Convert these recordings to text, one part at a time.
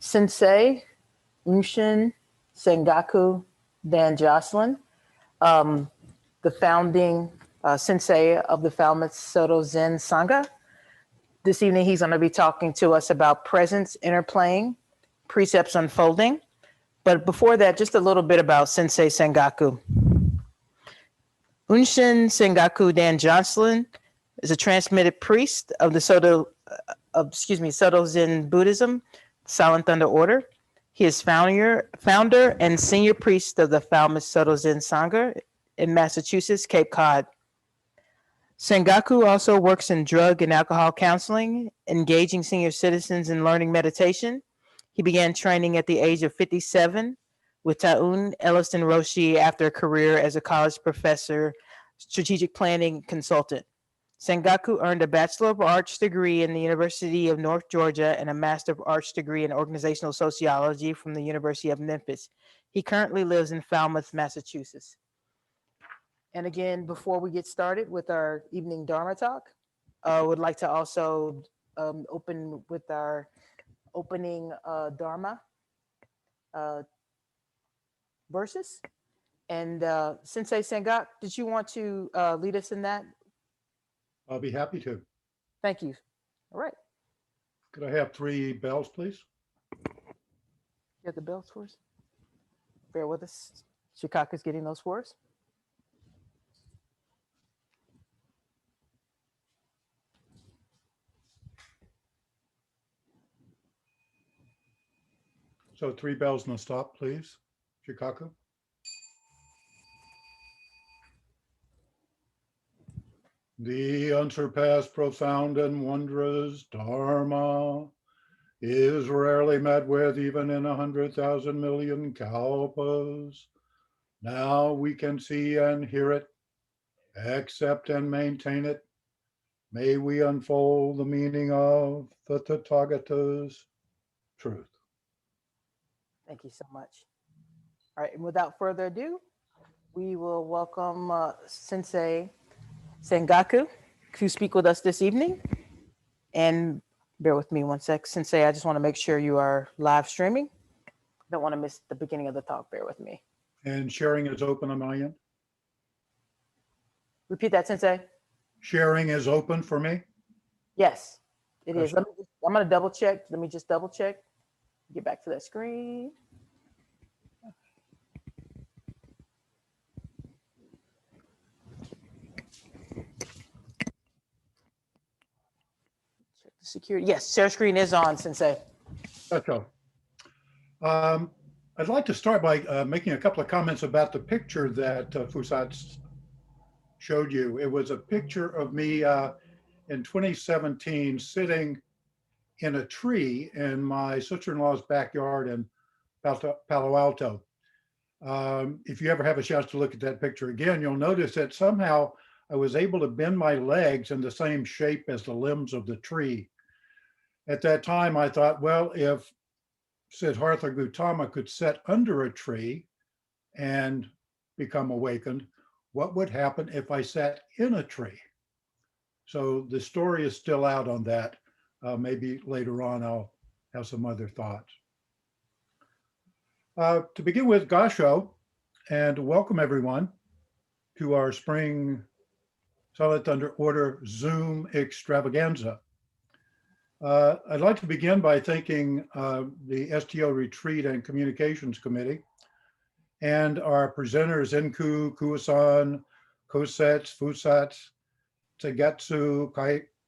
Sensei Unshin Sangaku Dan Josly, the founding sensei of the Falmouth Zen Sangha. This evening, he's going to be talking to us about presence interplaying, precepts unfolding. But before that, just a little bit about Sensei Sangaku. Unshin Sangaku Dan Josly is a transmitted priest of the Soto Zen Buddhism, Silent Thunder Order. He is founder and senior priest of the Falmouth Zen Sangha in Massachusetts, Cape Cod. Sangaku also works in drug and alcohol counseling, engaging senior citizens in learning meditation. He began training at the age of 57 with Taun Elliston Roshi after a career as a college professor, strategic planning consultant. Sangaku earned a Bachelor of Arts degree in the University of North Georgia and a Master of Arts degree in Organizational Sociology from the University of Memphis. He currently lives in Falmouth, Massachusetts. And again, before we get started with our evening Dharma talk, I would like to also open with our opening Dharma verses. And Sensei Sangak, did you want to lead us in that? I'll be happy to. Thank you. All right. Could I have 3 bells, please? You have the bells for us? Bear with us. Shikaka's getting those for us. So 3 bells and a stop, please, Shikaku. The unsurpassed, profound, and wondrous Dharma is rarely met with even in 100,000 million kalpas. Now we can see and hear it, accept and maintain it. May we unfold the meaning of the Tathagata's truth. Thank you so much. All right, and without further ado, we will welcome Sensei Sangaku to speak with us this evening. And bear with me one sec. Sensei, I just want to make sure you are live streaming. Don't want to miss the beginning of the talk. Bear with me. And sharing is open on my end? Repeat that, Sensei. Sharing is open for me? Yes, it is. I'm going to double check. Let me just double check. Get back to that screen. Check the security. Yes, share screen is on, Sensei. That's all. I'd like to start by making a couple of comments about the picture that Fusat showed you. It was a picture of me in 2017 sitting in a tree in my sister-in-law's backyard in Palo Alto. If you ever have a chance to look at that picture again, you'll notice that somehow I was able to bend my legs in the same shape as the limbs of the tree. At that time, I thought, well, if Siddhartha Gautama could sit under a tree and become awakened, what would happen if I sat in a tree? So the story is still out on that. Maybe later on I'll have some other thoughts. To begin with, Gasho, and welcome everyone to our spring Silent Thunder Order Zoom extravaganza. I'd like to begin by thanking the STO Retreat and Communications Committee and our presenters, Enku, Kuasan, Kosets, Fusats, Tagetsu,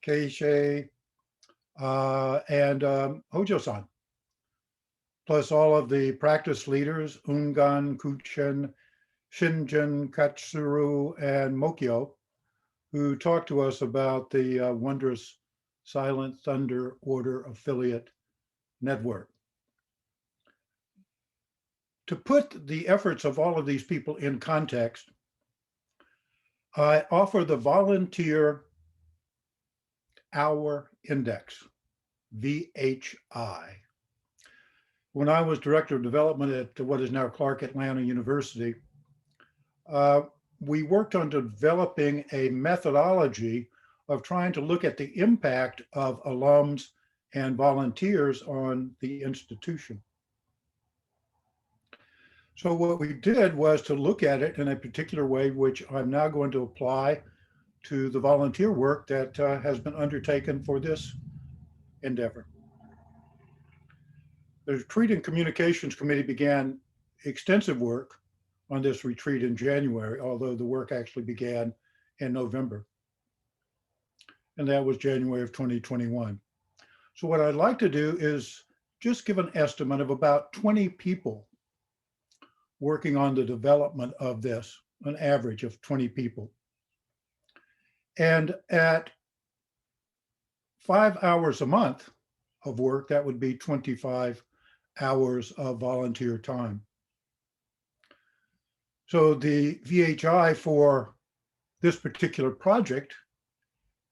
Keishe, and Hojo-san, plus all of the practice leaders, Ungan, Kuchen, Shinjin, Katsuru, and Mokyo, who talked to us about the wondrous Silent Thunder Order affiliate network. To put the efforts of all of these people in context, I offer the Volunteer Hour Index, VHI. When I was Director of Development at what is now Clark Atlanta University, we worked on developing a methodology of trying to look at the impact of alums and volunteers on the institution. So what we did was to look at it in a particular way, which I'm now going to apply to the volunteer work that has been undertaken for this endeavor. The Retreat and Communications Committee began extensive work on this retreat in January, although the work actually began in November. And that was January of 2021. So what I'd like to do is just give an estimate of about 20 people working on the development of this, an average of 20 people. And at 5 hours a month of work, that would be 25 hours of volunteer time. So the VHI for this particular project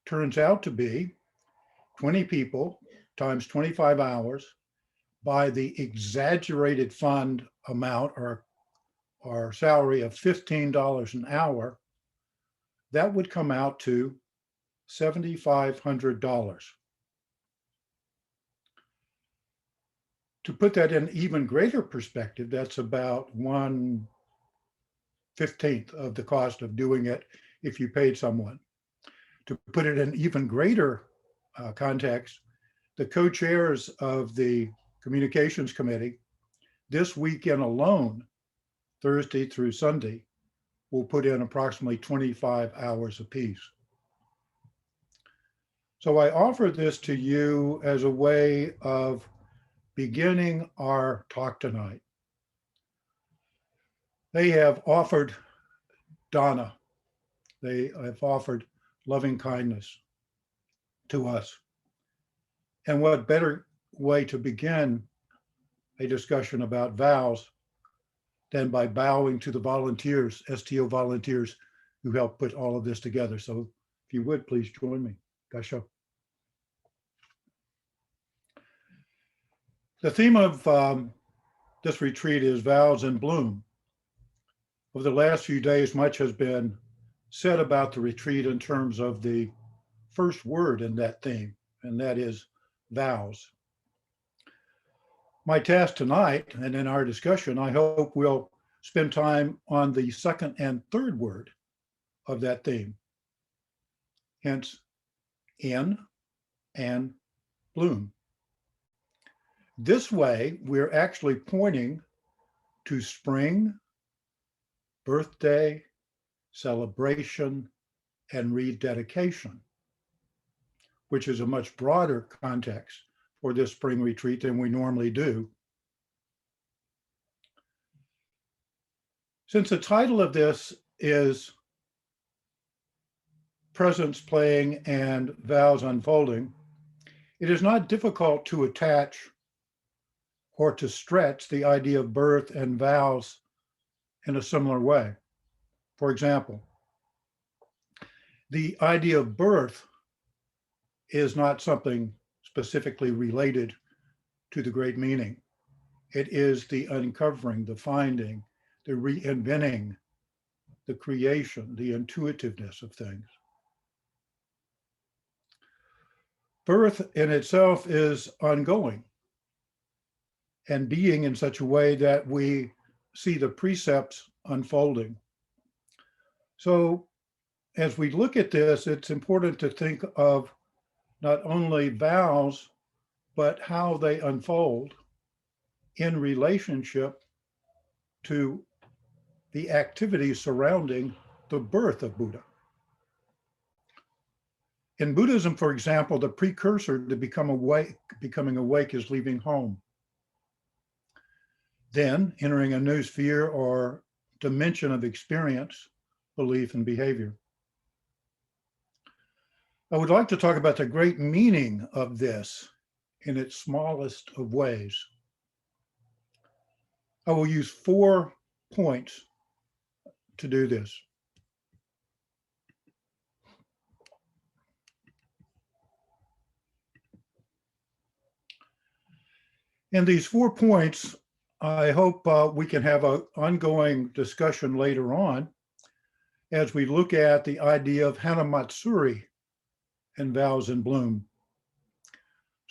turns out to be 20 people times 25 hours by the exaggerated fund amount or salary of $15 an hour. That would come out to $7,500. To put that in even greater perspective, that's about 1/15 of the cost of doing it if you paid someone. To put it in even greater context, the co-chairs of the Communications Committee this weekend alone, Thursday through Sunday, will put in approximately 25 hours apiece. So I offer this to you as a way of beginning our talk tonight. They have offered Dharma. They have offered loving kindness to us. And what better way to begin a discussion about vows than by bowing to the volunteers, STO volunteers, who helped put all of this together. So if you would, please join me. Gasho. The theme of this retreat is vows in bloom. Over the last few days, much has been said about the retreat in terms of the first word in that theme, and that is vows. My task tonight, and in our discussion, I hope we'll spend time on the second and third word of that theme, hence in and bloom. This way, we're actually pointing to spring, birthday, celebration, and rededication, which is a much broader context for this spring retreat than we normally do. Since the title of this is Presence Playing and Vows Unfolding, it is not difficult to attach or to stretch the idea of birth and vows in a similar way. For example, the idea of birth is not something specifically related to the great meaning. It is the uncovering, the finding, the reinventing, the creation, the intuitiveness of things. Birth in itself is ongoing and being in such a way that we see the precepts unfolding. So as we look at this, it's important to think of not only vows, but how they unfold in relationship to the activities surrounding the birth of Buddha. In Buddhism, for example, the precursor to becoming awake is leaving home. Then entering a new sphere or dimension of experience, belief, and behavior. I would like to talk about the great meaning of this in its smallest of ways. I will use 4 points to do this. In these 4 points, I hope we can have an ongoing discussion later on as we look at the idea of Hanamatsuri and vows in bloom.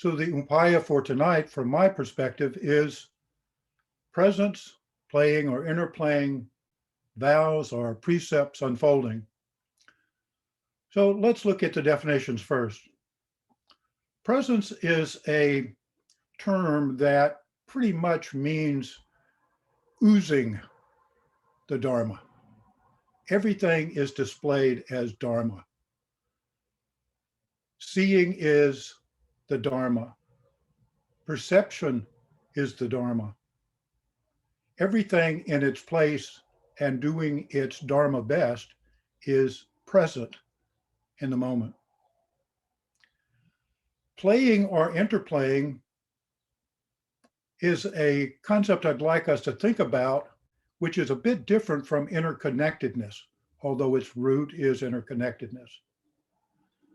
So the upaya for tonight, from my perspective, is presence, playing or interplaying, vows or precepts unfolding. So let's look at the definitions first. Presence is a term that pretty much means oozing the Dharma. Everything is displayed as Dharma. Seeing is the Dharma. Perception is the Dharma. Everything in its place and doing its Dharma best is present in the moment. Playing or interplaying is a concept I'd like us to think about, which is a bit different from interconnectedness, although its root is interconnectedness.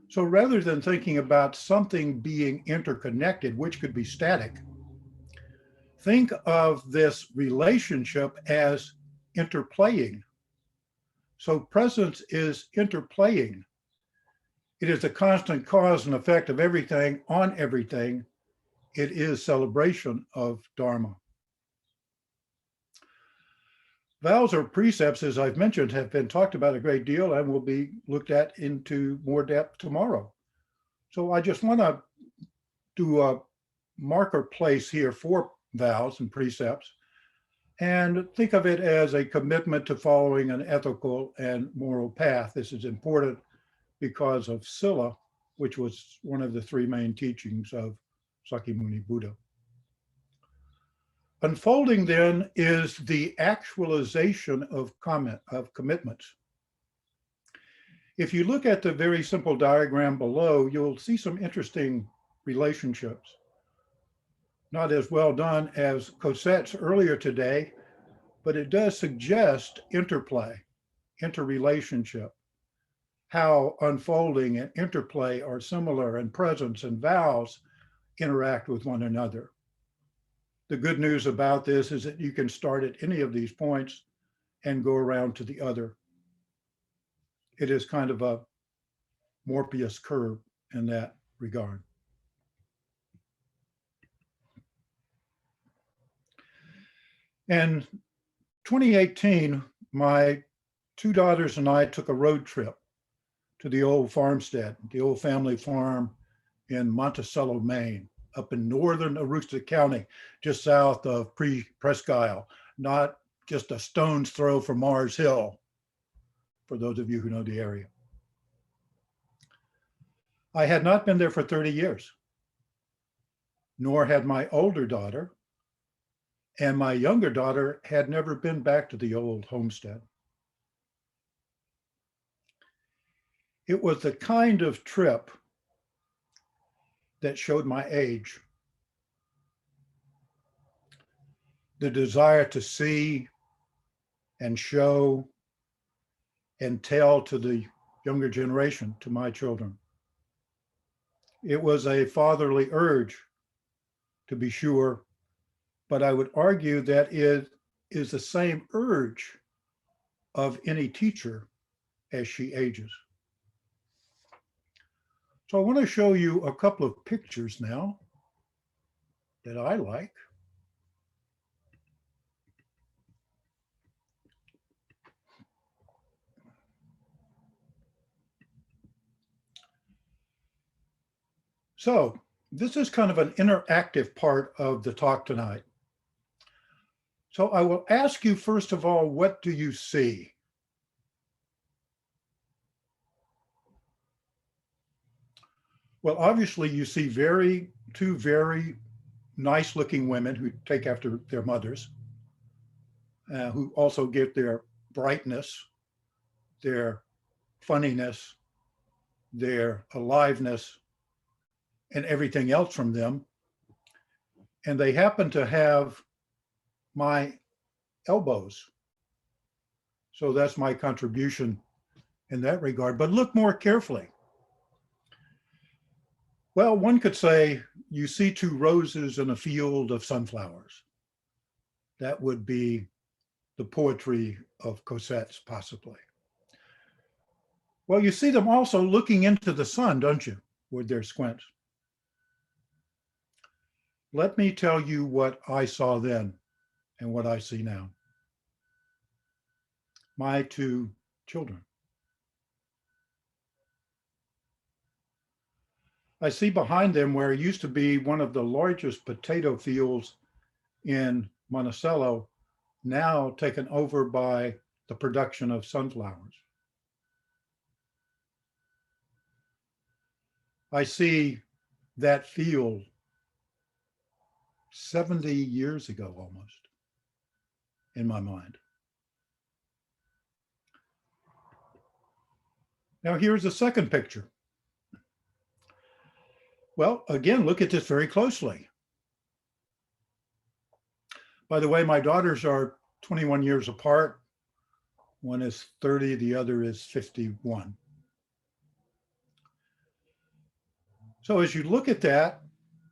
So rather than thinking about something being interconnected, which could be static, think of this relationship as interplaying. So presence is interplaying. It is the constant cause and effect of everything on everything. It is celebration of Dharma. Vows or precepts, as I've mentioned, have been talked about a great deal and will be looked at into more depth tomorrow. So I just want to do a marker place here for vows and precepts and think of it as a commitment to following an ethical and moral path. This is important because of Sila, which was one of the three main teachings of Sakyamuni Buddha. Unfolding then is the actualization of commitments. If you look at the very simple diagram below, you'll see some interesting relationships. Not as well done as Cosette's earlier today, but it does suggest interplay, interrelationship, how unfolding and interplay are similar, and presence and vows interact with one another. The good news about this is that you can start at any of these points and go around to the other. It is kind of a Morpheus curve in that regard. In 2018, my two daughters and I took a road trip to the old farmstead, the old family farm in Monticello, Maine, up in northern Aroostook County, just south of Presque Isle, not just a stone's throw from Mars Hill, for those of you who know the area. I had not been there for 30 years, nor had my older daughter, and my younger daughter had never been back to the old homestead. It was the kind of trip that showed my age. The desire to see and show and tell to the younger generation, to my children. It was a fatherly urge, to be sure, but I would argue that it is the same urge of any teacher as she ages. So I want to show you a couple of pictures now that I like. So this is kind of an interactive part of the talk tonight. So I will ask you, first of all, what do you see? Well, obviously you see two very nice looking women who take after their mothers, who also get their brightness, their funniness, their aliveness, and everything else from them. And they happen to have my elbows. So that's my contribution in that regard. But look more carefully. Well, one could say you see two roses in a field of sunflowers. That would be the poetry of Cosette's, possibly. Well, you see them also looking into the sun, don't you, with their squints. Let me tell you what I saw then and what I see now. My two children. I see behind them where it used to be one of the largest potato fields in Monticello, now taken over by the production of sunflowers. I see that field 70 years ago almost in my mind. Now here's a second picture. Well, again, look at this very closely. By the way, my daughters are 21 years apart. One is 30, the other is 51. So as you look at that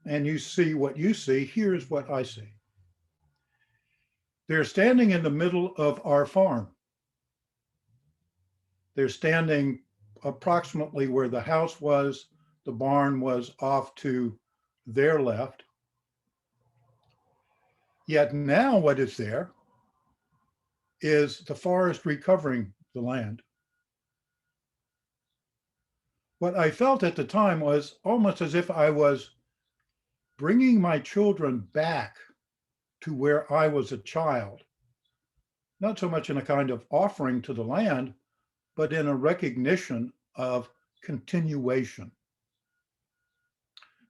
and you see what you see, here's what I see. They're standing in the middle of our farm. They're standing approximately where the house was. The barn was off to their left. Yet now what is there is the forest recovering the land. What I felt at the time was almost as if I was bringing my children back to where I was a child, not so much in a kind of offering to the land, but in a recognition of continuation.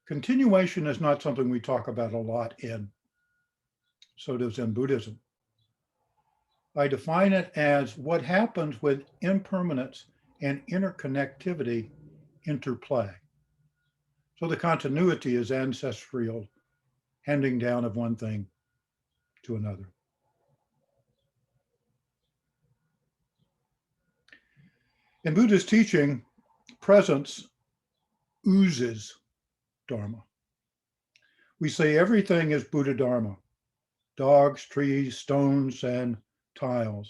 Continuation is not something we talk about a lot in Soto Zen Buddhism. I define it as what happens when impermanence and interconnectivity interplay. So the continuity is ancestral, handing down of one thing to another. In Buddha's teaching, presence oozes Dharma. We say everything is Buddha Dharma: dogs, trees, stones, and tiles.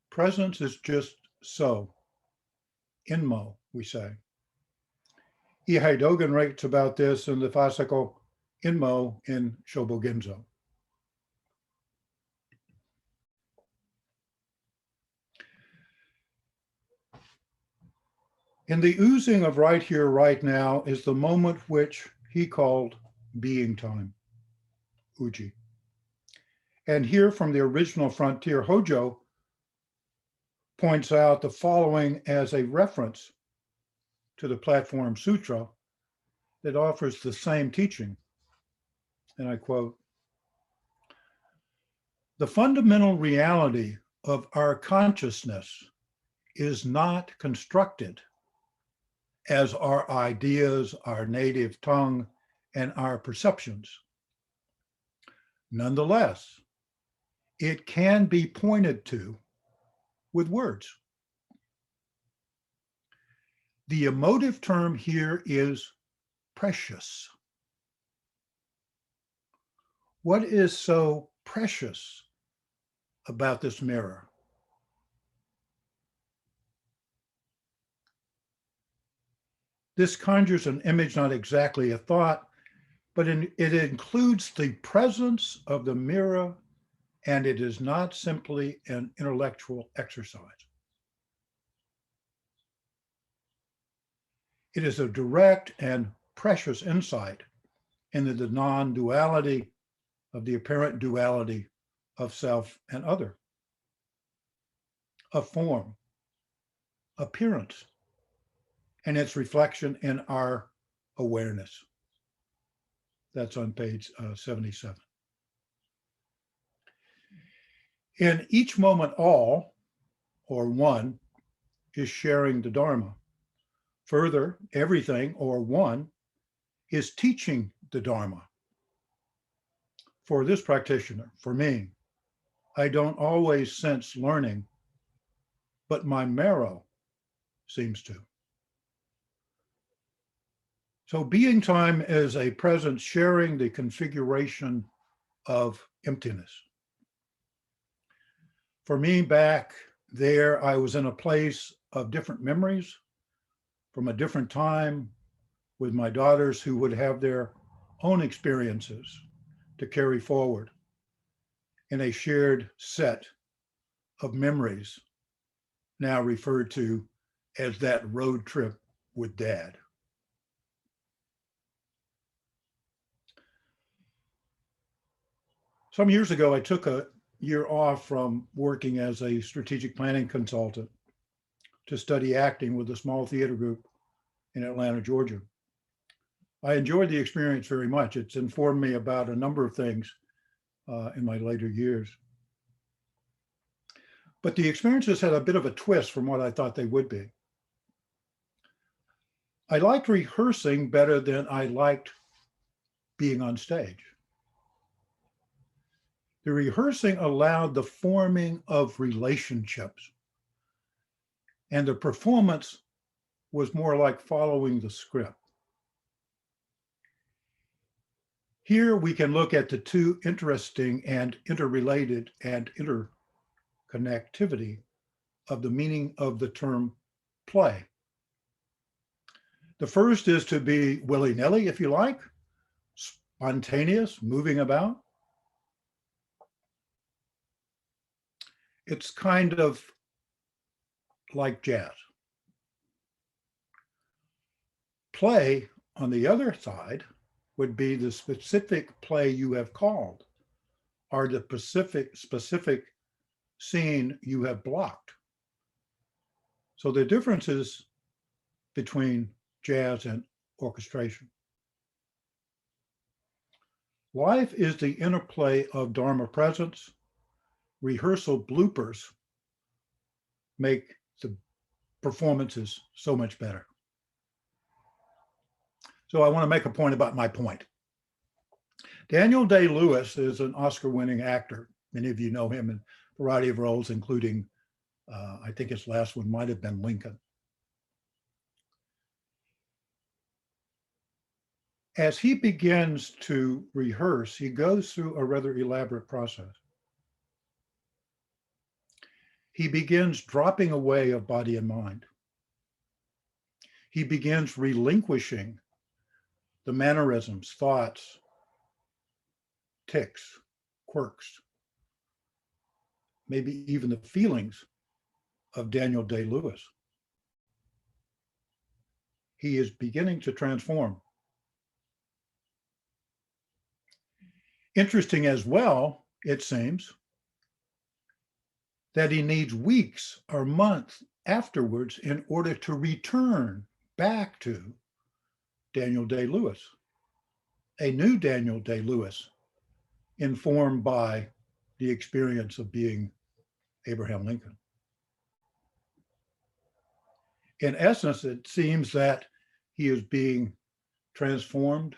Presence is just so. Inmo, we say. Ihai Dogen writes about this in the fascicle Inmo in Shobogenzo. In the oozing of right here, right now is the moment which he called being time, Uji. And here from the original frontier, Hojo points out the following as a reference to the Platform Sutra that offers the same teaching. And I quote, "The fundamental reality of our consciousness is not constructed as our ideas, our native tongue, and our perceptions. Nonetheless, it can be pointed to with words. The emotive term here is precious. What is so precious about this mirror? This conjures an image, not exactly a thought, but it includes the presence of the mirror, and it is not simply an intellectual exercise. It is a direct and precious insight into the non-duality of the apparent duality of self and other, of form, appearance, and its reflection in our awareness." That's on page 77. In each moment, all, or one, is sharing the Dharma. Further, everything, or one, is teaching the Dharma. For this practitioner, for me, I don't always sense learning, but my marrow seems to. So being time is a presence sharing the configuration of emptiness. For me, back there, I was in a place of different memories from a different time with my daughters who would have their own experiences to carry forward in a shared set of memories, now referred to as that road trip with Dad. Some years ago, I took a year off from working as a strategic planning consultant to study acting with a small theater group in Atlanta, Georgia. I enjoyed the experience very much. It's informed me about a number of things in my later years. But the experiences had a bit of a twist from what I thought they would be. I liked rehearsing better than I liked being on stage. The rehearsing allowed the forming of relationships, and the performance was more like following the script. Here we can look at the two interesting and interrelated and interconnectivity of the meaning of the term play. The first is to be willy-nilly, if you like, spontaneous, moving about. It's kind of like jazz. Play, on the other side, would be the specific play you have called, or the specific scene you have blocked. So the differences between jazz and orchestration. Life is the interplay of Dharma presence. Rehearsal bloopers make the performances so much better. So I want to make a point about my point. Daniel Day-Lewis is an Oscar-winning actor. Many of you know him in a variety of roles, including, I think his last one might have been Lincoln. As he begins to rehearse, he goes through a rather elaborate process. He begins dropping away of body and mind. He begins relinquishing the mannerisms, thoughts, tics, quirks, maybe even the feelings of Daniel Day-Lewis. He is beginning to transform. Interesting as well, it seems, that he needs weeks or months afterwards in order to return back to Daniel Day-Lewis, a new Daniel Day-Lewis, informed by the experience of being Abraham Lincoln. In essence, it seems that he is being transformed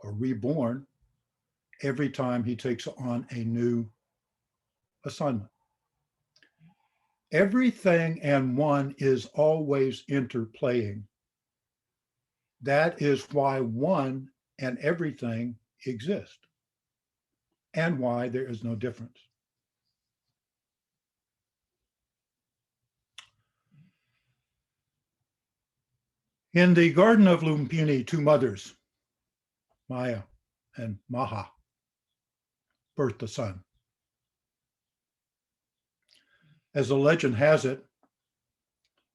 or reborn every time he takes on a new assignment. Everything and one is always interplaying. That is why one and everything exist, and why there is no difference. In the Garden of Lumpini, two mothers, Maya and Maha, birthed a son. As the legend has it,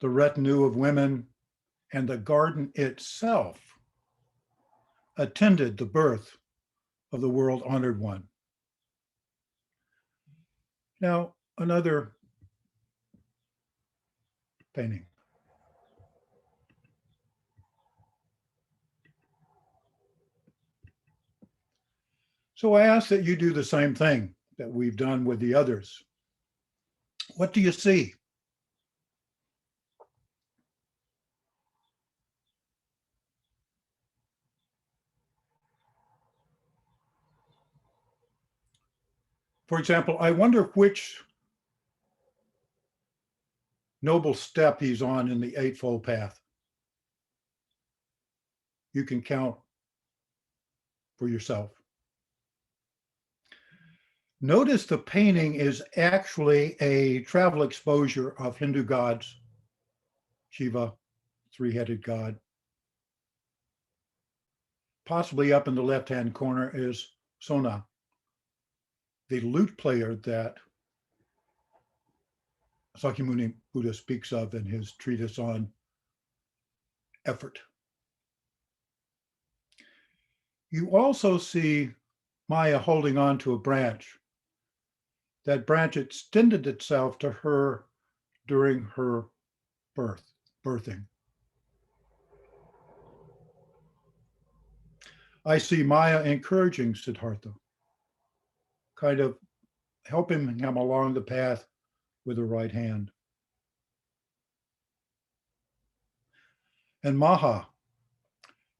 the retinue of women and the garden itself attended the birth of the world-honored one. Now, another painting. So I ask that you do the same thing that we've done with the others. What do you see? For example, I wonder which noble step he's on in the Eightfold Path. You can count for yourself. Notice the painting is actually a travel exposure of Hindu gods, Shiva, three-headed god. possibly up in the left-hand corner, is Sona, the lute player that Sakyamuni Buddha speaks of in his treatise on effort. You also see Maya holding on to a branch. That branch extended itself to her during her birthing. I see Maya encouraging Siddhartha, kind of helping him along the path with her right hand. And Maha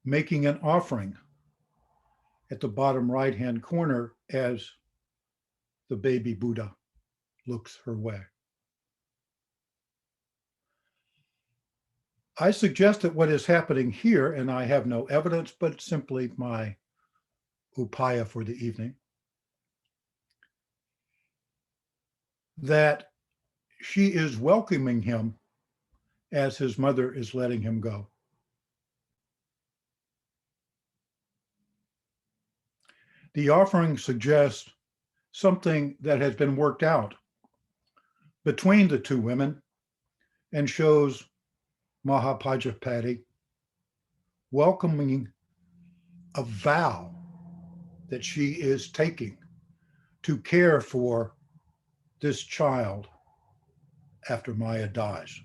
making an offering at the bottom right-hand corner as the baby Buddha looks her way. I suggest that what is happening here, and I have no evidence, but simply my upaya for the evening, that she is welcoming him as his mother is letting him go. The offering suggests something that has been worked out between the two women and shows Mahapajapati welcoming a vow that she is taking to care for this child after Maya dies.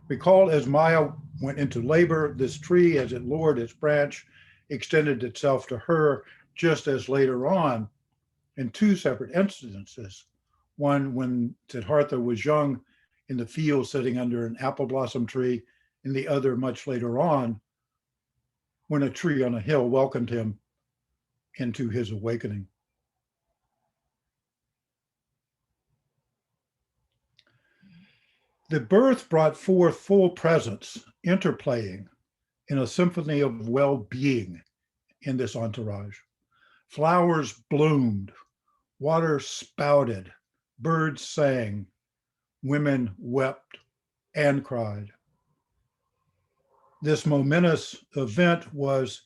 Recall, as Maya went into labor, this tree, as it lowered its branch, extended itself to her, just as later on, in two separate instances, one when Siddhartha was young in the field sitting under an apple blossom tree, and the other much later on when a tree on a hill welcomed him into his awakening. The birth brought forth full presence, interplaying in a symphony of well-being in this entourage. Flowers bloomed, water spouted, birds sang, women wept and cried. This momentous event was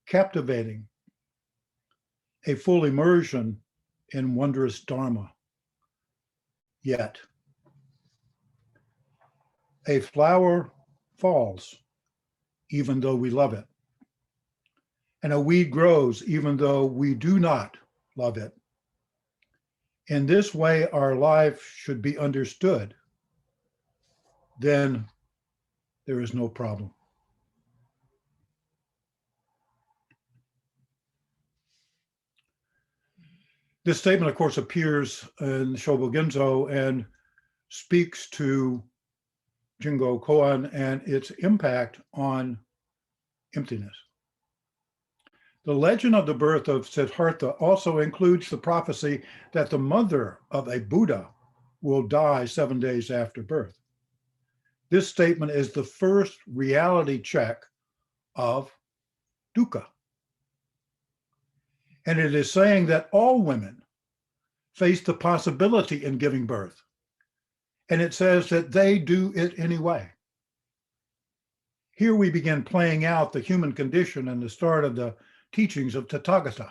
captivating, a full immersion in wondrous Dharma. Yet, a flower falls even though we love it, and a weed grows even though we do not love it. In this way, our life should be understood. Then there is no problem. This statement, of course, appears in Shobogenzo and speaks to Jingo Koan and its impact on emptiness. The legend of the birth of Siddhartha also includes the prophecy that the mother of a Buddha will die 7 days after birth. This statement is the first reality check of dukkha. And it is saying that all women face the possibility in giving birth. And it says that they do it anyway. Here we begin playing out the human condition and the start of the teachings of Tathagata.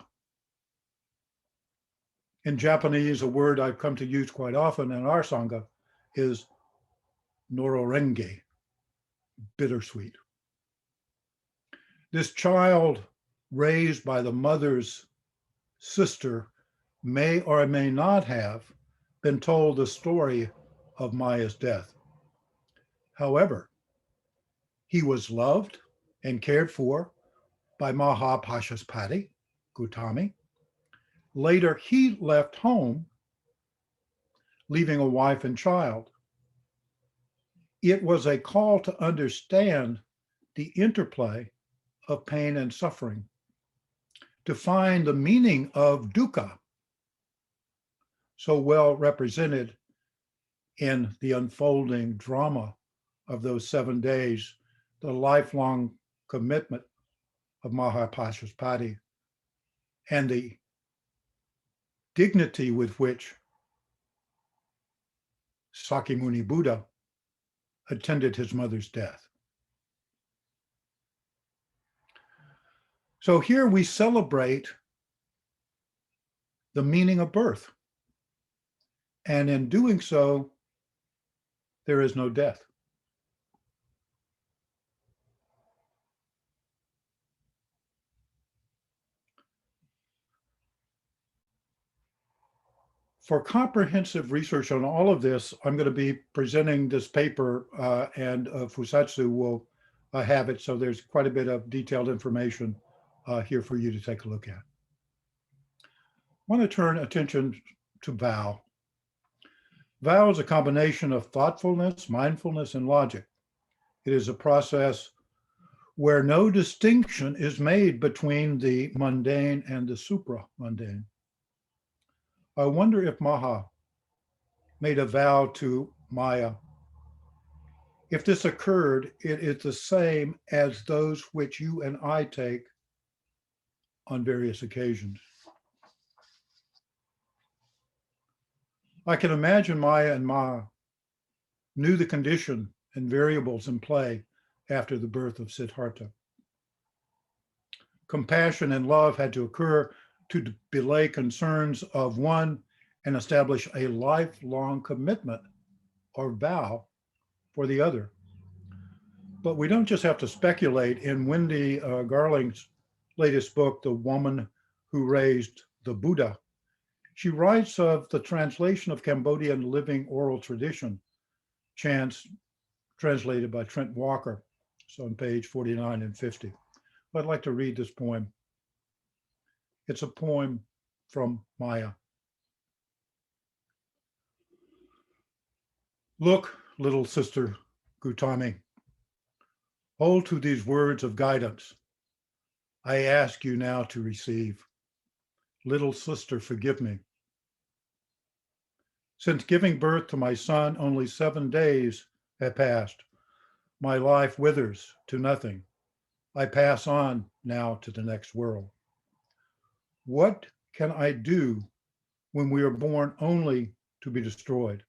In Japanese, a word I've come to use quite often in our Sangha is nororenge, bittersweet. This child raised by the mother's sister may or may not have been told the story of Maya's death. However, he was loved and cared for by Mahapajapati, Gautami. Later, he left home, leaving a wife and child. It was a call to understand the interplay of pain and suffering, to find the meaning of dukkha, so well represented in the unfolding drama of those 7 days, the lifelong commitment of Mahapajapati, and the dignity with which Sakyamuni Buddha attended his mother's death. So here we celebrate the meaning of birth. And in doing so, there is no death. For comprehensive research on all of this, I'm going to be presenting this paper and Fusatsu will have it. So there's quite a bit of detailed information here for you to take a look at. I want to turn attention to vow. Vow is a combination of thoughtfulness, mindfulness, and logic. It is a process where no distinction is made between the mundane and the supra-mundane. I wonder if Maha made a vow to Maya. If this occurred, it is the same as those which you and I take on various occasions. I can imagine Maya and Ma knew the condition and variables in play after the birth of Siddhartha. Compassion and love had to occur to belay concerns of one and establish a lifelong commitment or vow for the other. But we don't just have to speculate. In Wendy Garling's latest book, The Woman Who Raised the Buddha, she writes of the translation of Cambodian living oral tradition, chants translated by Trent Walker. So on page 49 and 50. I'd like to read this poem. It's a poem from Maya. Look, little sister Gautami, hold to these words of guidance. I ask you now to receive. Little sister, forgive me. Since giving birth to my son, only 7 days have passed. My life withers to nothing. I pass on now to the next world. What can I do when we are born only to be destroyed?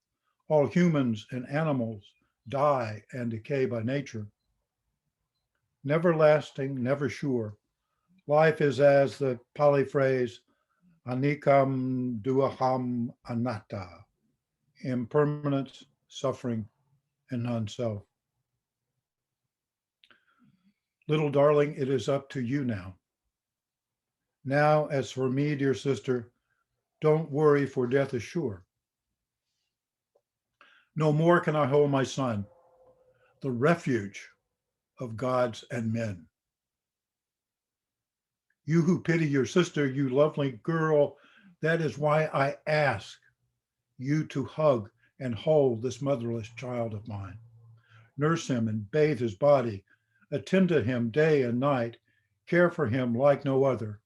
All humans and animals die and decay by nature. Never lasting, never sure. Life is as the Pali phrase, anikam duaham anatta, impermanence, suffering, and non-self. Little darling, it is up to you now. Now, as for me, dear sister, don't worry, for death is sure. No more can I hold my son, the refuge of gods and men. You who pity your sister, you lovely girl, that is why I ask you to hug and hold this motherless child of mine. Nurse him and bathe his body, attend to him day and night, care for him like no other.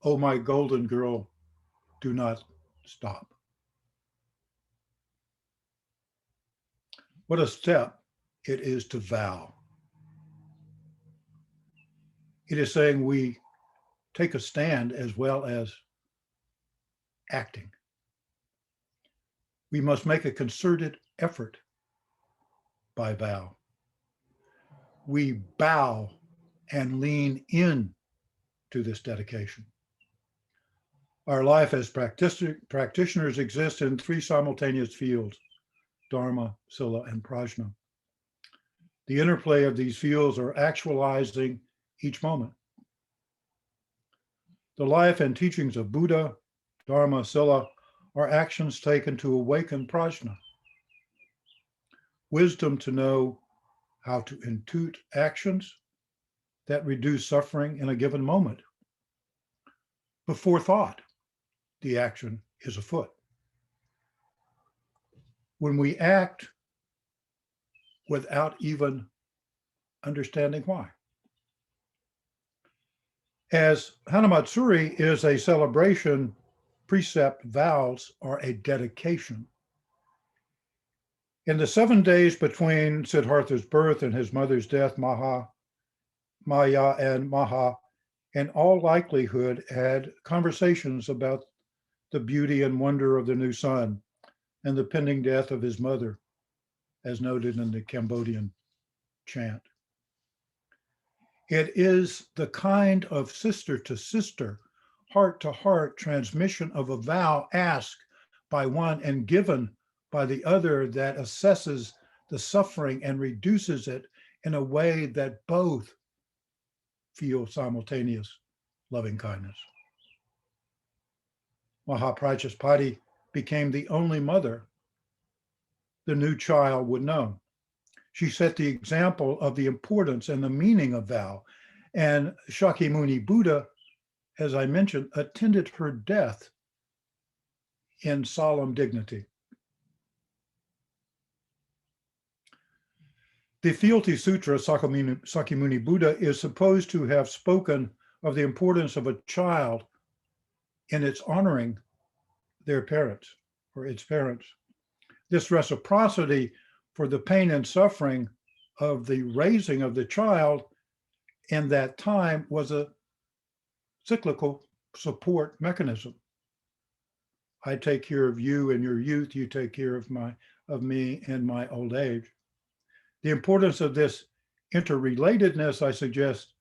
Oh, my golden girl, do not stop. What a step it is to vow. It is saying we take a stand as well as acting. We must make a concerted effort by vow. We bow and lean in to this dedication. Our life as practitioners exists in 3 simultaneous fields, Dharma, Sila, and Prajna. The interplay of these fields are actualizing each moment. The life and teachings of Buddha, Dharma, Sila are actions taken to awaken Prajna. Wisdom to know how to intuit actions that reduce suffering in a given moment. Before thought, the action is afoot. When we act without even understanding why. As Hanamatsuri is a celebration, precept vows are a dedication. In the 7 days between Siddhartha's birth and his mother's death, Maya and Maha, in all likelihood, had conversations about the beauty and wonder of the new son and the pending death of his mother, as noted in the Cambodian chant. It is the kind of sister to sister, heart to heart transmission of a vow asked by one and given by the other that assesses the suffering and reduces it in a way that both feel simultaneous loving kindness. Mahaprajaspati became the only mother the new child would know. She set the example of the importance and the meaning of vow. And Shakyamuni Buddha, as I mentioned, attended her death in solemn dignity. The Fealty Sutra, Shakyamuni Buddha, is supposed to have spoken of the importance of a child in its honoring their parents or its parents. This reciprocity for the pain and suffering of the raising of the child in that time was a cyclical support mechanism. I take care of you in your youth, you take care of me in my old age. The importance of this interrelatedness, I suggest,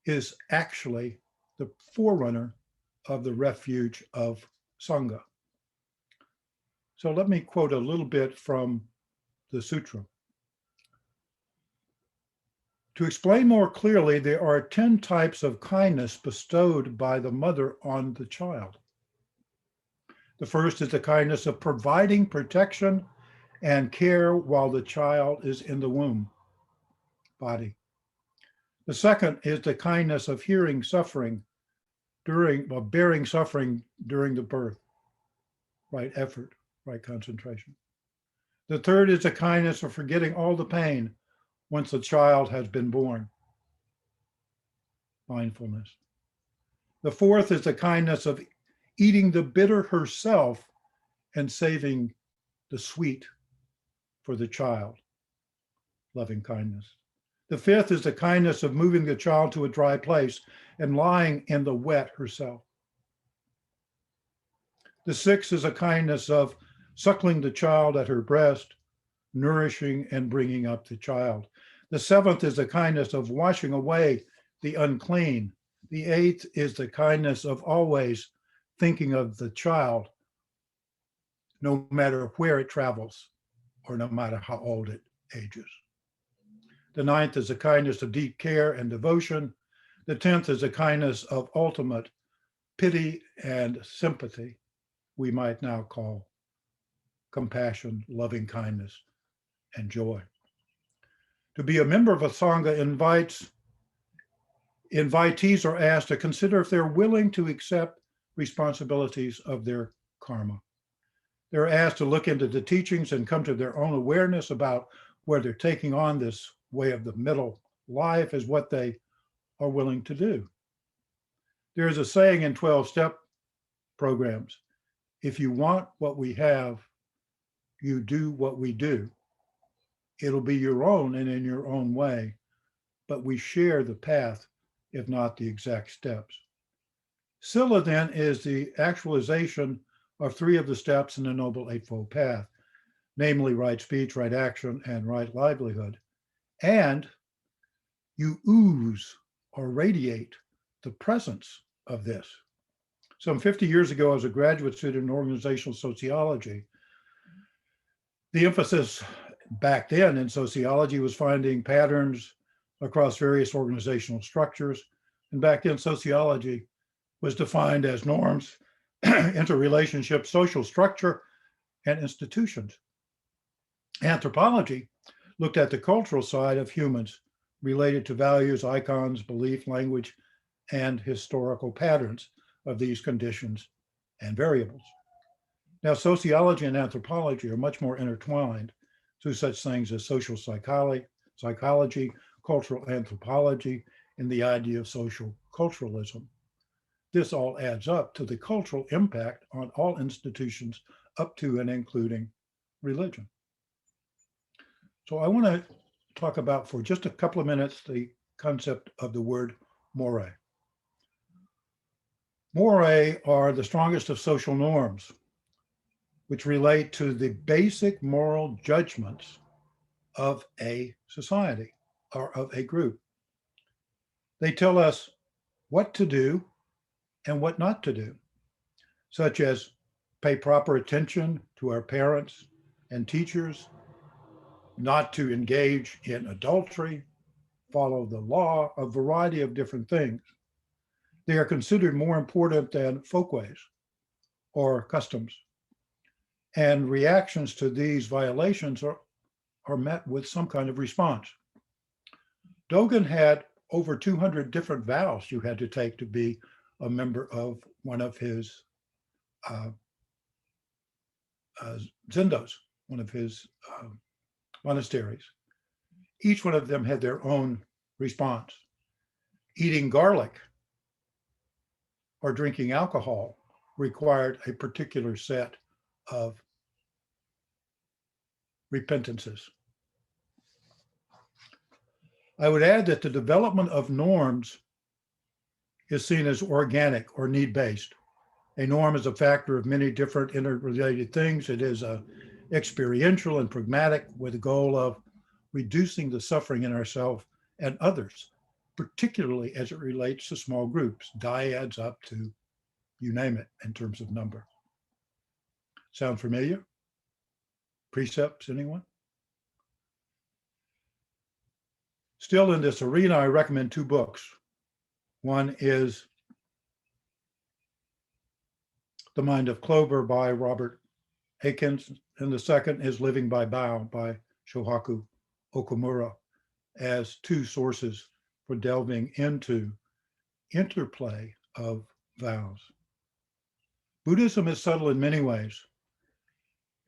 is actually the forerunner of the refuge of Sangha. So let me quote a little bit from the sutra. To explain more clearly, there are 10 types of kindness bestowed by the mother on the child. The first is the kindness of providing protection and care while the child is in the womb body. The second is the kindness of bearing suffering during the birth, right effort, right concentration. The third is the kindness of forgetting all the pain once the child has been born, mindfulness. The fourth is the kindness of eating the bitter herself and saving the sweet for the child, loving kindness. The fifth is the kindness of moving the child to a dry place and lying in the wet herself. The sixth is a kindness of suckling the child at her breast, nourishing and bringing up the child. The seventh is the kindness of washing away the unclean. The eighth is the kindness of always thinking of the child, no matter where it travels or no matter how old it ages. The ninth is the kindness of deep care and devotion. The 10th is the kindness of ultimate pity and sympathy, we might now call compassion, loving kindness, and joy. To be a member of a Sangha, invitees are asked to consider if they're willing to accept responsibilities of their karma. They're asked to look into the teachings and come to their own awareness about where they're taking on this way of the middle life is what they are willing to do. There is a saying in 12-step programs, if you want what we have, you do what we do. It'll be your own and in your own way, but we share the path, if not the exact steps. Sila then is the actualization of 3 of the steps in the Noble Eightfold Path, namely right speech, right action, and right livelihood. And you ooze or radiate the presence of this. Some 50 years ago, as a graduate student in organizational sociology, the emphasis back then in sociology was finding patterns across various organizational structures. And back then, sociology was defined as norms, interrelationships, social structure, and institutions. Anthropology looked at the cultural side of humans related to values, icons, belief, language, and historical patterns of these conditions and variables. Now, sociology and anthropology are much more intertwined through such things as social psychology, cultural anthropology, and the idea of social culturalism. This all adds up to the cultural impact on all institutions up to and including religion. So I want to talk about for just a couple of minutes the concept of the word more. More are the strongest of social norms, which relate to the basic moral judgments of a society. or of a group. They tell us what to do and what not to do, such as pay proper attention to our parents and teachers, not to engage in adultery, follow the law, a variety of different things. They are considered more important than folkways or customs. And reactions to these violations are met with some kind of response. Dogen had over 200 different vows you had to take to be a member of one of his zendos, one of his monasteries. Each one of them had their own response. Eating garlic or drinking alcohol required a particular set of repentances. I would add that the development of norms is seen as organic or need-based. A norm is a factor of many different interrelated things. It is experiential and pragmatic with the goal of reducing the suffering in ourselves and others, particularly as it relates to small groups, dyads up to you name it in terms of number. Sound familiar? Precepts, anyone? Still in this arena, I recommend two books. One is The Mind of Clover by Robert Akins, and the second is Living by Bao by Shohaku Okumura, as two sources for delving into interplay of vows. Buddhism is subtle in many ways.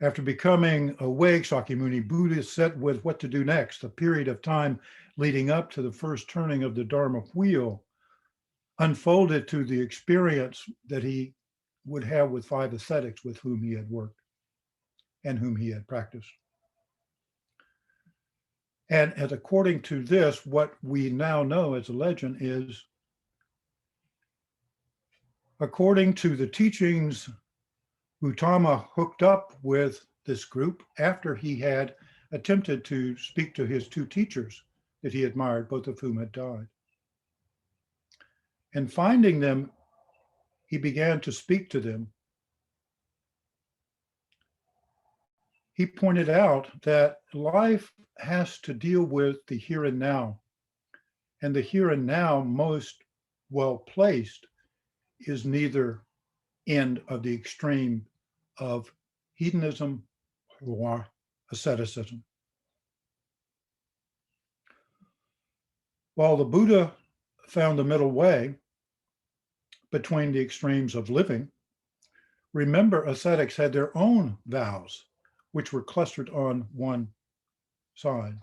After becoming awake, Shakyamuni Buddha set with what to do next. A period of time leading up to the first turning of the Dharma wheel unfolded to the experience that he would have with five ascetics with whom he had worked and whom he had practiced. And as according to this, what we now know as a legend is, according to the teachings, Gautama hooked up with this group after he had attempted to speak to his two teachers that he admired, both of whom had died. And finding them, he began to speak to them. He pointed out that life has to deal with the here and now. And the here and now, most well placed, is neither end of the extreme of hedonism or asceticism. While the Buddha found the middle way between the extremes of living, remember, ascetics had their own vows, which were clustered on one side.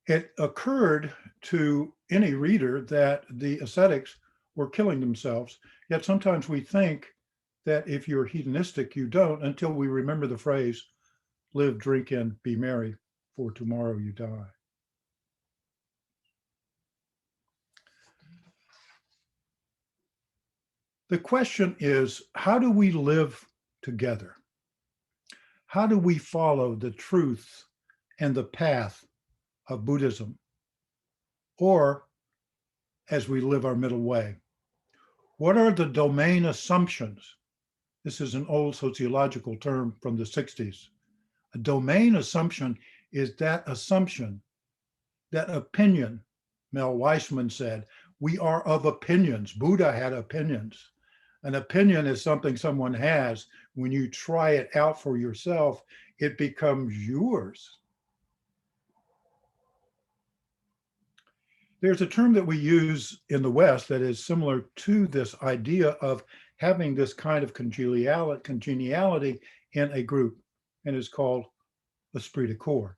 It occurred to any reader that the ascetics were killing themselves, yet sometimes we think that if you're hedonistic, you don't, until we remember the phrase, live, drink, and be merry, for tomorrow you die. The question is, how do we live together? How do we follow the truth and the path of Buddhism? Or as we live our middle way? What are the domain assumptions? This is an old sociological term from the 60s. A domain assumption is that assumption, that opinion. Mel Weissman said, we are of opinions. Buddha had opinions. An opinion is something someone has. When you try it out for yourself, it becomes yours. There's a term that we use in the West that is similar to this idea of having this kind of congeniality in a group, and is called esprit de corps.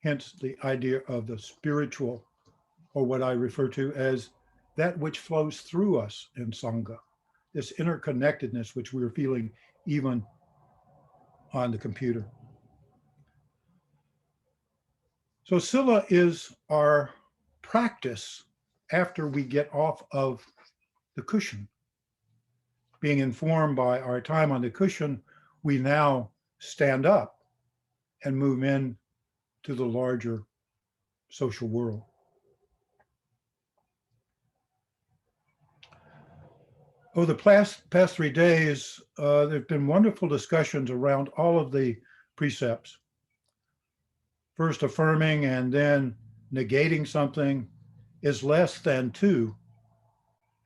Hence the idea of the spiritual, or what I refer to as that which flows through us in Sangha, this interconnectedness which we're feeling even on the computer. So Sila is our practice after we get off of the cushion. Being informed by our time on the cushion, we now stand up and move in to the larger social world. Over the past 3 days, there have been wonderful discussions around all of the precepts. First affirming and then negating something is less than two.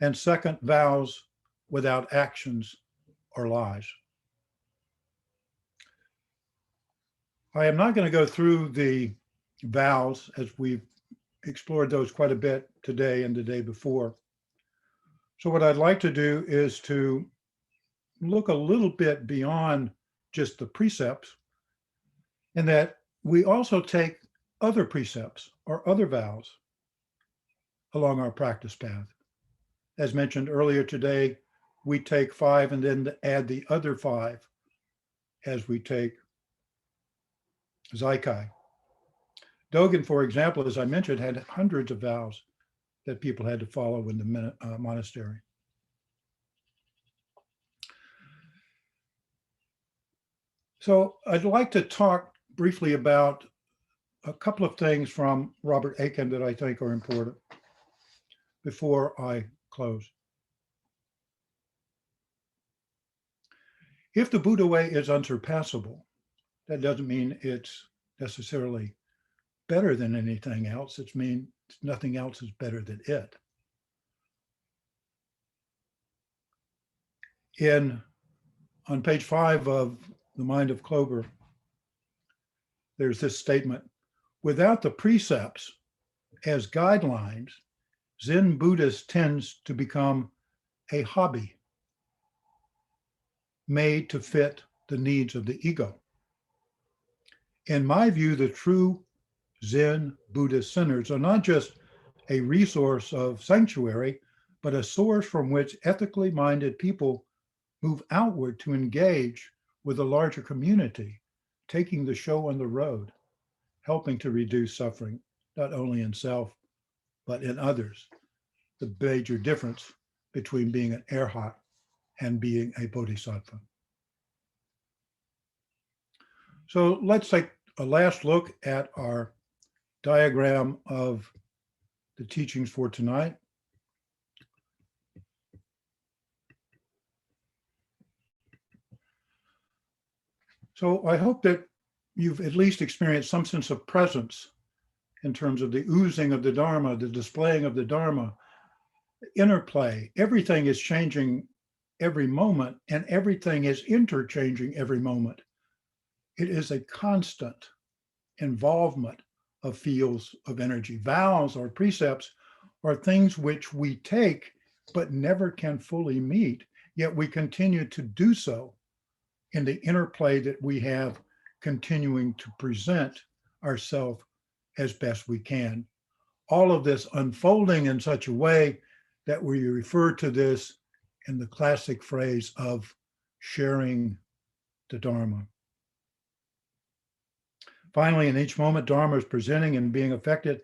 And second, vows without actions are lies. I am not going to go through the vows as we've explored those quite a bit today and the day before. So what I'd like to do is to look a little bit beyond just the precepts, and that we also take other precepts or other vows along our practice path. As mentioned earlier today, we take 5 and then add the other 5 as we take Zaikai. Dogen, for example, as I mentioned, had hundreds of vows that people had to follow in the monastery. So I'd like to talk briefly about a couple of things from Robert Aiken that I think are important before I close. If the Buddha way is unsurpassable, that doesn't mean it's necessarily better than anything else. It means nothing else is better than it. On page 5 of The Mind of Clover, there's this statement: without the precepts as guidelines, Zen Buddhist tends to become a hobby made to fit the needs of the ego. In my view, the true Zen Buddhist centers are not just a resource of sanctuary, but a source from which ethically minded people move outward to engage with a larger community, taking the show on the road, helping to reduce suffering, not only in self, but in others. The major difference between being an arhat and being a bodhisattva. So let's take a last look at our diagram of the teachings for tonight. So I hope that you've at least experienced some sense of presence in terms of the oozing of the Dharma, the displaying of the Dharma, interplay. Everything is changing every moment, and everything is interchanging every moment. It is a constant involvement of fields of energy. Vows or precepts are things which we take but never can fully meet, yet we continue to do so in the interplay that we have, continuing to present ourselves as best we can. All of this unfolding in such a way that we refer to this in the classic phrase of sharing the Dharma. Finally, in each moment, Dharma is presenting and being affected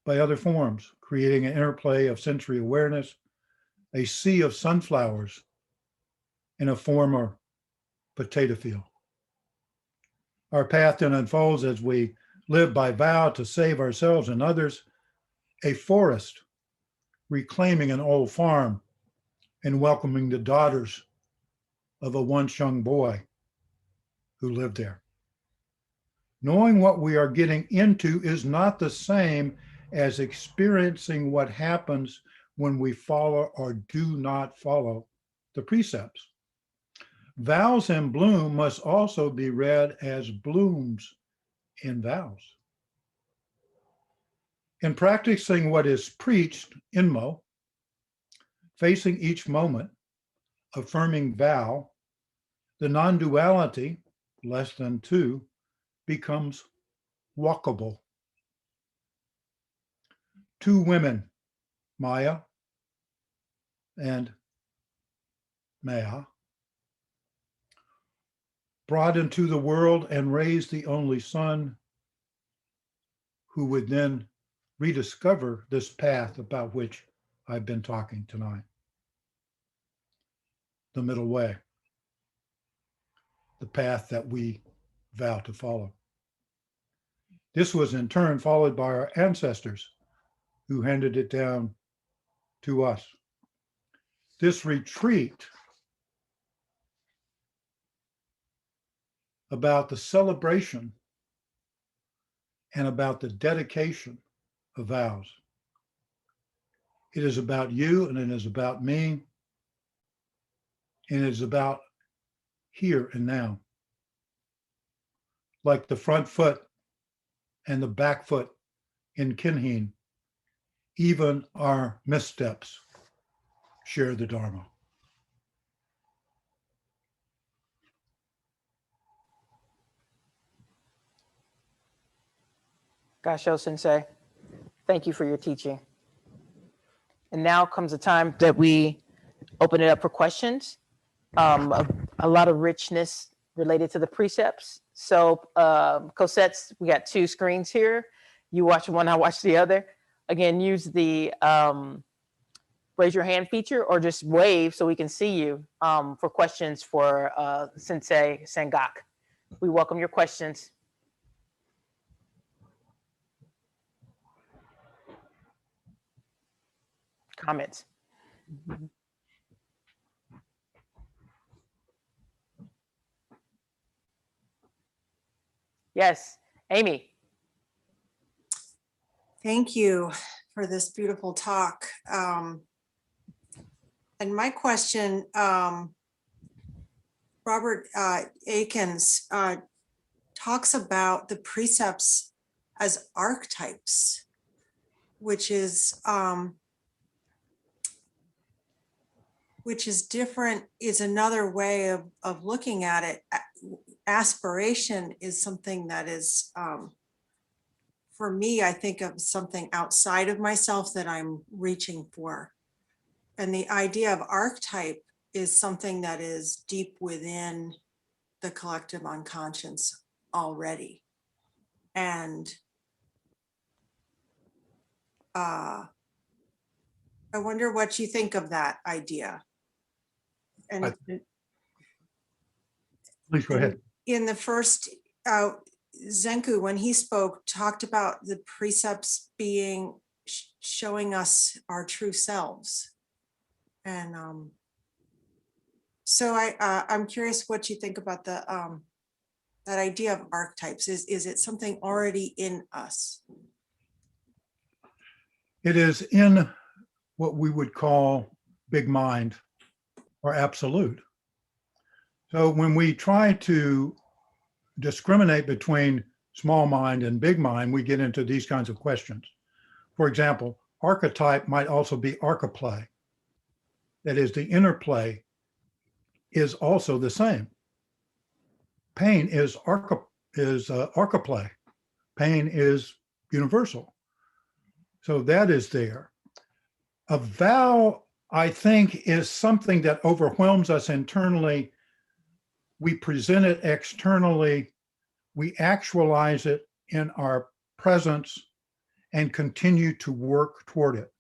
by other forms, creating an interplay of sensory awareness, a sea of sunflowers in a former potato field. Our path then unfolds as we live by vow to save ourselves and others, a forest reclaiming an old farm and welcoming the daughters of a once young boy who lived there. Knowing what we are getting into is not the same as experiencing what happens when we follow or do not follow the precepts. Vows in bloom must also be read as blooms in vows. In practicing what is preached, inmo, facing each moment, affirming vow, the non-duality, less than two, becomes walkable. Two women, Maya and Maya, brought into the world and raised the only son, who would then rediscover this path about which I've been talking tonight. The middle way, the path that we vow to follow. This was in turn followed by our ancestors who handed it down to us. This retreat about the celebration and about the dedication of vows. It is about you and it is about me. And it is about here and now. Like the front foot and the back foot in Kinhin, even our missteps share the Dharma. Gasho Sensei, thank you for your teaching. And now comes the time that we open it up for questions. A lot of richness related to the precepts. So Cosettes, we got two screens here. You watch one, I watch the other. Again, use the raise your hand feature or just wave so we can see you for questions for Sensei Sangaku. We welcome your questions. Comments. Yes, Amy. Thank you for this beautiful talk. And my question, Robert Akins talks about the precepts as archetypes, which is different, is another way of looking at it. Aspiration is something that is, for me, I think of something outside of myself that I'm reaching for. And the idea of archetype is something that is deep within the collective unconscious already. And I wonder what you think of that idea. And Please go ahead. in the first, Zenku, when he spoke, talked about the precepts being showing us our true selves. And so I'm curious what you think about the that idea of archetypes. Is it something already in us? It is in what we would call big mind or absolute. So when we try to discriminate between small mind and big mind, we get into these kinds of questions. For example, archetype might also be archeplay. That is, the interplay is also the same. Pain is archeplay. Pain is universal. So that is there. A vow, I think, is something that overwhelms us internally. We present it externally. We actualize it in our presence and continue to work toward it.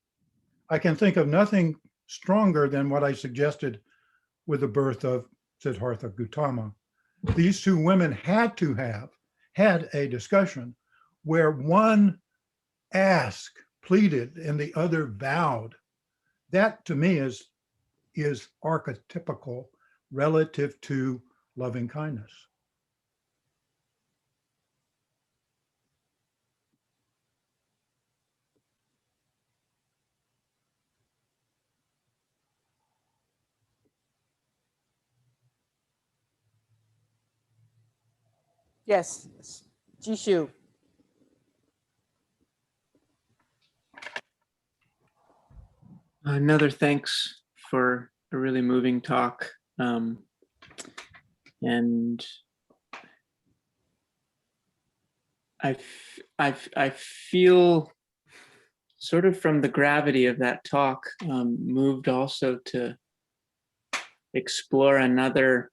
I can think of nothing stronger than what I suggested with the birth of Siddhartha Gautama. These two women had a discussion where one asked, pleaded, and the other vowed. That to me is archetypical relative to loving kindness. Yes, Jishu. Another thanks for a really moving talk. And I feel sort of from the gravity of that talk, moved also to explore another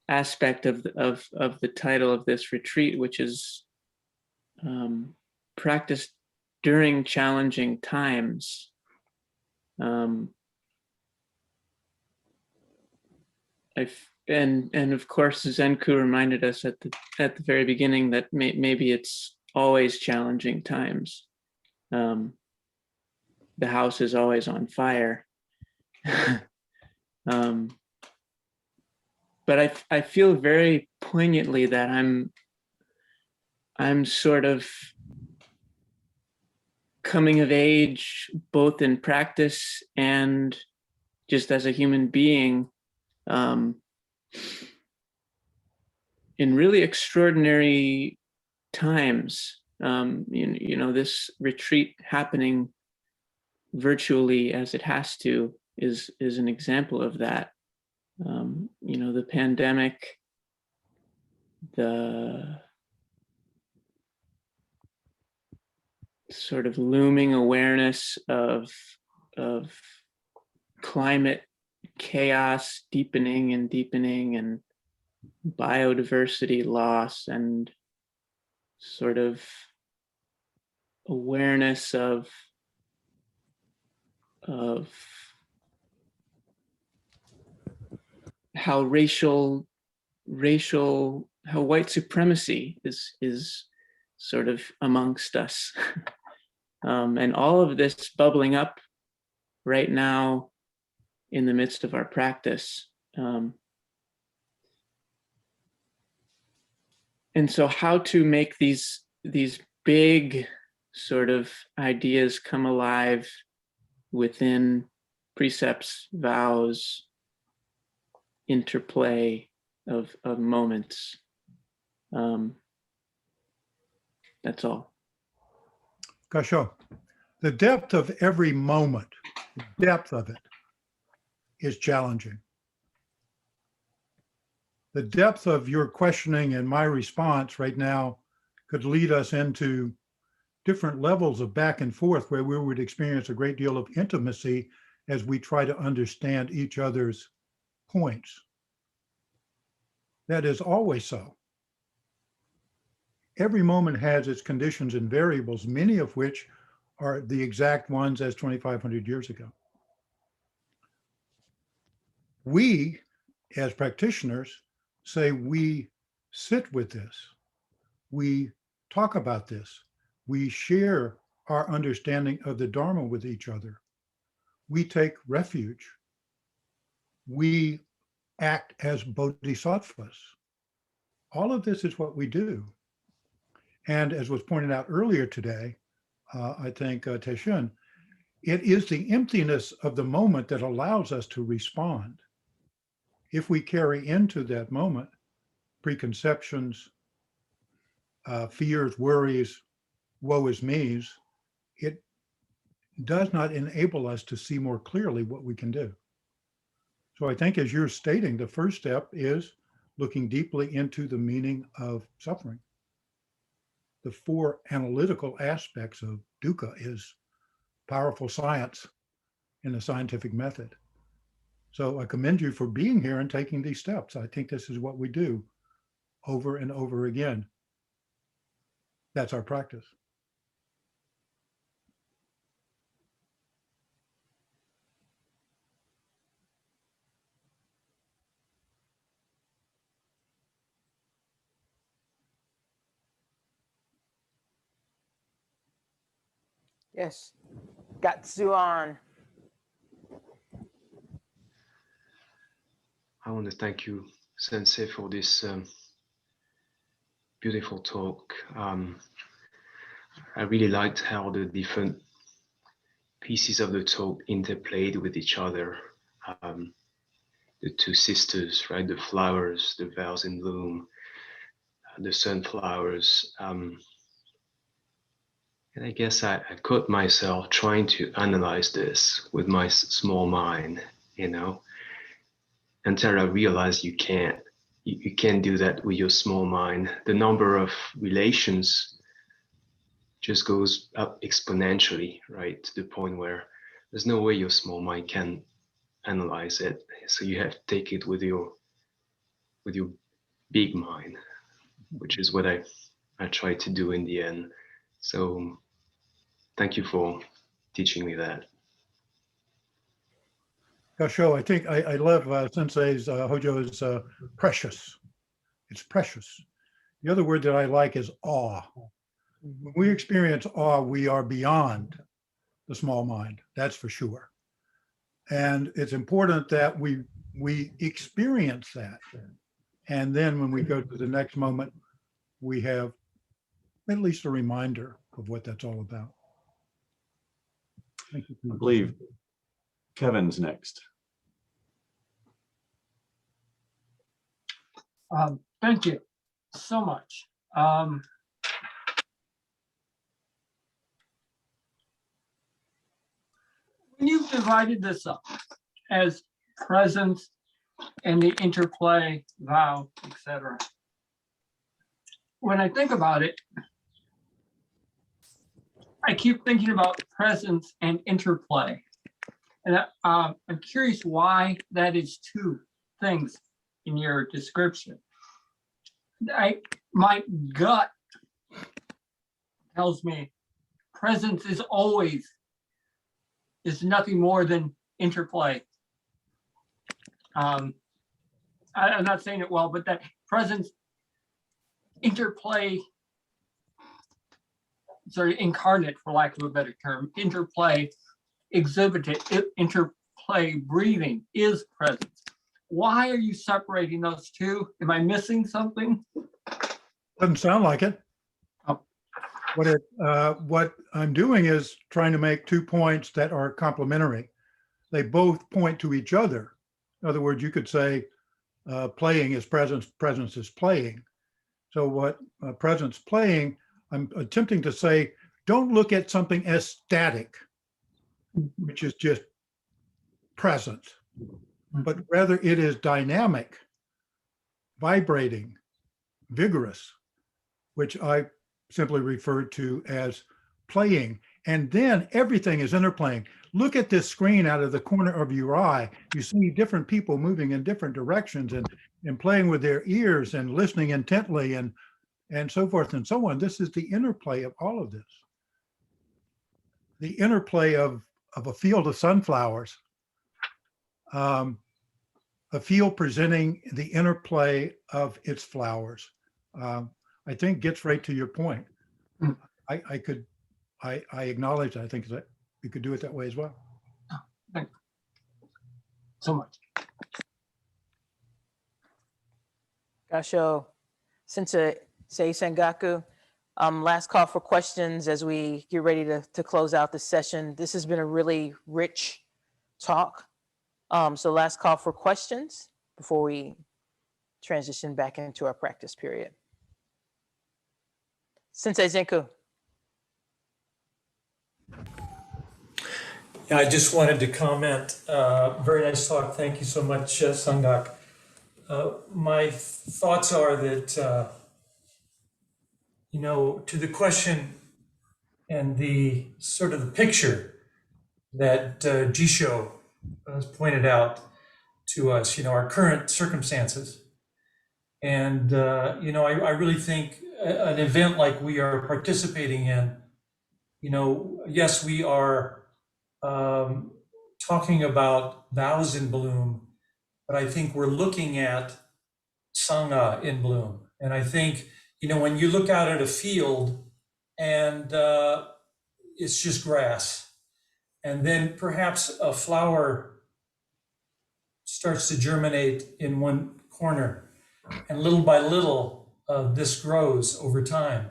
aspect of the title of this retreat, which is practiced during challenging times. and of course, Zenku reminded us at the very beginning that maybe it's always challenging times. The house is always on fire. But I feel very poignantly that I'm sort of coming of age, both in practice and just as a human being, in really extraordinary times. This retreat happening virtually as it has to is an example of that. The pandemic, the sort of looming awareness of climate chaos deepening and biodiversity loss, and sort of awareness of how how white supremacy is sort of amongst us. And all of this bubbling up right now in the midst of our practice. And so how to make these big sort of ideas come alive within precepts, vows, interplay of moments. That's all. Gasho, the depth of every moment, the depth of it is challenging. The depth of your questioning and my response right now could lead us into different levels of back and forth where we would experience a great deal of intimacy as we try to understand each other's points. That is always so. Every moment has its conditions and variables, many of which are the exact ones as 2,500 years ago. We, as practitioners, say we sit with this, we talk about this, we share our understanding of the Dharma with each other, we take refuge, we act as bodhisattvas. All of this is what we do. And as was pointed out earlier today, I think Taishun, it is the emptiness of the moment that allows us to respond. If we carry into that moment preconceptions, fears, worries, woe is me's, it does not enable us to see more clearly what we can do. So I think as you're stating, the first step is looking deeply into the meaning of suffering. The four analytical aspects of dukkha is powerful science in the scientific method. So I commend you for being here and taking these steps. I think this is what we do over and over again. That's our practice. Yes. Gatsuan. I want to thank you, Sensei, for this beautiful talk. I really liked how the different pieces of the talk interplayed with each other. The two sisters, right? The flowers, the vows in bloom, the sunflowers. And I guess I caught myself trying to analyze this with my small mind, until I realized you can't. You can't do that with your small mind. The number of relations just goes up exponentially, right? To the point where there's no way your small mind can analyze it. So you have to take it with your big mind, which is what I try to do in the end. So thank you for teaching me that. Gasho, I think I love Sensei's Hojo's precious. It's precious. The other word that I like is awe. When we experience awe, we are beyond the small mind, that's for sure. And it's important that we experience that. And then when we go to the next moment, we have at least a reminder of what that's all about. Thank you. I believe Kevin's next. Thank you so much. When you've divided this up as presence and the interplay, vow, etc. When I think about it, I keep thinking about presence and interplay. And I'm curious why that is two things in your description. My gut tells me presence is nothing more than interplay. I'm not saying it well, but that presence, interplay, incarnate, for lack of a better term, interplay, exhibited, interplay, breathing is presence. Why are you separating those two? Am I missing something? Doesn't sound like it. Oh. What I'm doing is trying to make 2 points that are complementary. They both point to each other. In other words, you could say playing is presence, presence is playing. So what presence playing, I'm attempting to say, don't look at something as static, which is just present, but rather it is dynamic, vibrating, vigorous, which I simply refer to as playing. And then everything is interplaying. Look at this screen out of the corner of your eye. You see different people moving in different directions and playing with their ears and listening intently and so forth and so on. This is the interplay of all of this. The interplay of a field of sunflowers, a field presenting the interplay of its flowers. I think gets right to your point. I acknowledge, I think that you could do it that way as well. Thank you so much. Gasho, Sensei Sangaku, last call for questions as we get ready to close out the session. This has been a really rich talk. So last call for questions before we transition back into our practice period. Sensei Zenku. Yeah, I just wanted to comment. Very nice talk. Thank you so much, Sangak. My thoughts are that, to the question and the sort of the picture that Jisho has pointed out to us, our current circumstances. And, I really think an event like we are participating in, yes, we are talking about vows in bloom, but I think we're looking at Sangha in bloom. And I think, when you look out at a field and it's just grass, and then perhaps a flower starts to germinate in one corner, and little by little, this grows over time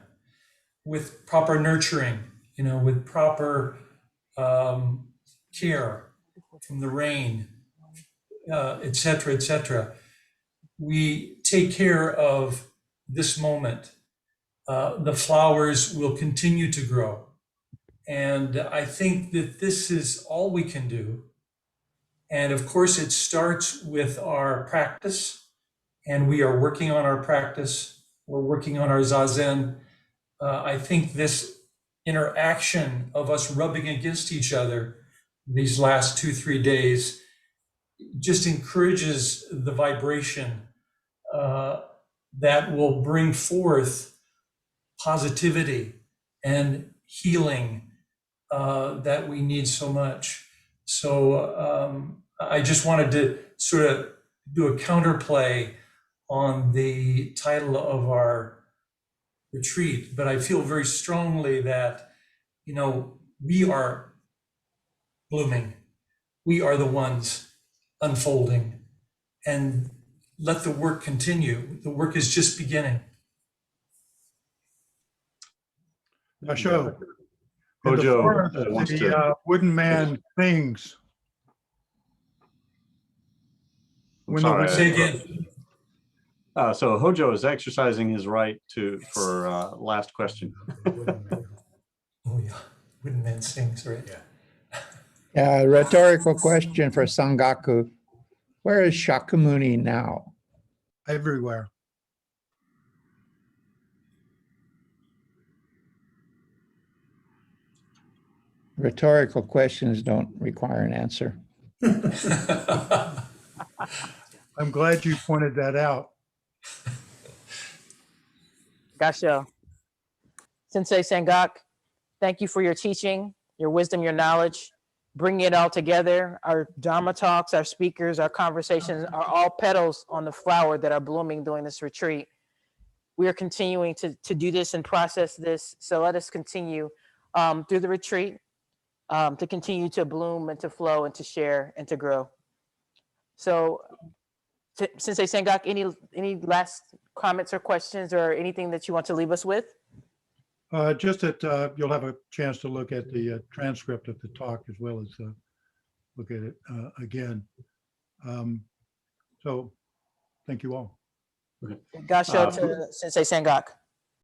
with proper nurturing, with proper care from the rain, et cetera, et cetera. We take care of this moment. The flowers will continue to grow. And I think that this is all we can do. And of course, it starts with our practice, and we are working on our practice. We're working on our zazen. I think this interaction of us rubbing against each other these last 2-3 days just encourages the vibration that will bring forth positivity and healing that we need so much. So I just wanted to sort of do a counterplay on the title of our retreat, but I feel very strongly that, we are blooming. We are the ones unfolding, and let the work continue. The work is just beginning. Show. In the Hojo forest, wants the to. wooden man sings. I'm When the sorry. wind- Say again. So Hojo is exercising his right for last question. Oh yeah, wooden man sings, right? Yeah, rhetorical question for Sangaku. Where is Shakyamuni now? Everywhere. Rhetorical questions don't require an answer. I'm glad you pointed that out. Gasho. Sensei Sangak, thank you for your teaching, your wisdom, your knowledge, bringing it all together. Our Dharma talks, our speakers, our conversations are all petals on the flower that are blooming during this retreat. We are continuing to do this and process this. So let us continue through the retreat to continue to bloom and to flow and to share and to grow. So Sensei Sangak, any last comments or questions or anything that you want to leave us with? Just that you'll have a chance to look at the transcript of the talk as well as look at it again. So thank you all. Gasho to Sensei Sangak.